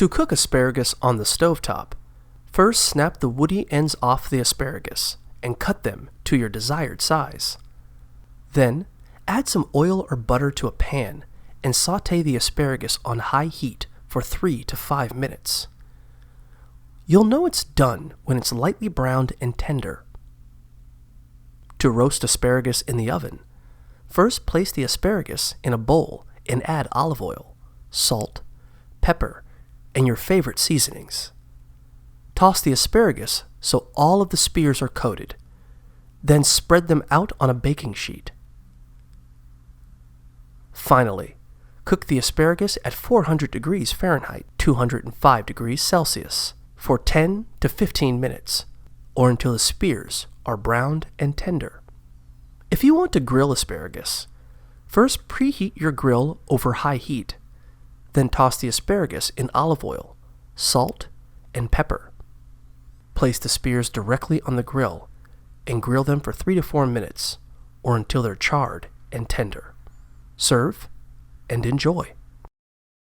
To cook asparagus on the stovetop, first snap the woody ends off the asparagus and cut them to your desired size. Then, add some oil or butter to a pan and sauté the asparagus on high heat for 3 to 5 minutes. You'll know it's done when it's lightly browned and tender. To roast asparagus in the oven, first place the asparagus in a bowl and add olive oil, salt, pepper, and your favorite seasonings. Toss the asparagus so all of the spears are coated. Then spread them out on a baking sheet. Finally, cook the asparagus at 400 degrees Fahrenheit, 205 degrees Celsius, for 10 to 15 minutes, or until the spears are browned and tender. If you want to grill asparagus, first preheat your grill over high heat. Then toss the asparagus in olive oil, salt, and pepper. Place the spears directly on the grill and grill them for 3 to 4 minutes or until they're charred and tender. Serve and enjoy.